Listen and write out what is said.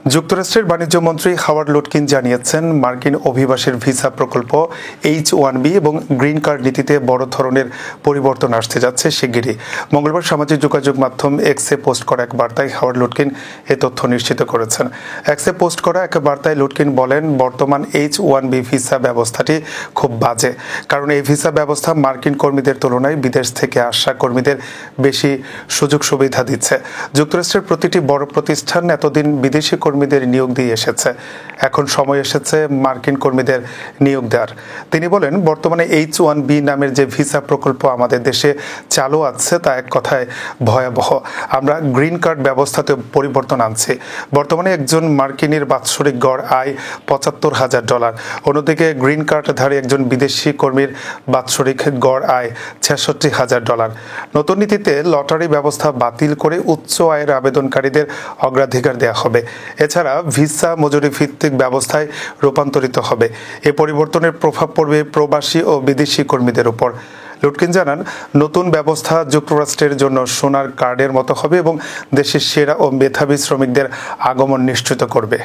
যুক্তরাষ্ট্রের বাণিজ্য মন্ত্রী হাওয়ার্ড লুটকিন জানিয়েছেন, মার্কিন অভিবাসীর ভিসা প্রকল্প H-1B এবং গ্রিন কার্ড নীতিতে বড় ধরনের পরিবর্তন আসতে যাচ্ছে শিগগিরই। মঙ্গলবার সামাজিক যোগাযোগ মাধ্যম এক্সে পোস্ট করা এক বার্তায় হাওয়ার্ড লুটকিন এ তথ্য নিশ্চিত করেছেন। এক্সে পোস্ট করা এক বার্তায় লুটকিন বলেন, বর্তমান H-1B ভিসা ব্যবস্থাটি খুব বাজে, কারণ এই ভিসা ব্যবস্থা মার্কিন কর্মীদের তুলনায় বিদেশ থেকে আসা কর্মীদের বেশি সুযোগ সুবিধা দিচ্ছে। যুক্তরাষ্ট্রের প্রতিটি বড় প্রতিষ্ঠান এতদিন বিদেশি কর্মীদের নিয়োগ দিয়ে এসেছে, এখন সময় এসেছে মার্কিন কর্মীদের নিয়োগ দেওয়ার। তিনি বলেন, বর্তমানে H-1B নামের যে ভিসা প্রকল্প আমাদের দেশে চালু আছে তা এক কথায় ভয়াবহ। আমরা গ্রিন কার্ড ব্যবস্থাতে পরিবর্তন আনছি। বর্তমানে একজন মার্কিনীর বাৎসরিক গড় আয় $৭৫,০০০। অন্যদিকে গ্রিন কার্ডধারী একজন বিদেশি কর্মীর বাৎসরিক গড় আয় $৬৬,০০০। নতুন নীতিতে লটারি ব্যবস্থা বাতিল করে উচ্চ আয়ের আবেদনকারীদের অগ্রাধিকার দেওয়া হবে। এছাড়া ভিসা মজুরি ভিত্তিক ব্যবস্থায় রূপান্তরিত হবে। এ পরিবর্তনের প্রভাব পড়বে প্রবাসী ও বিদেশি কর্মীদের উপর। লুটকিন জানান, নতুন ব্যবস্থা যুক্তরাষ্ট্রের জন্য সোনার কার্ডের মতো হবে এবং দেশের সেরা ও মেধাবী শ্রমিকদের আগমন নিশ্চিত করবে।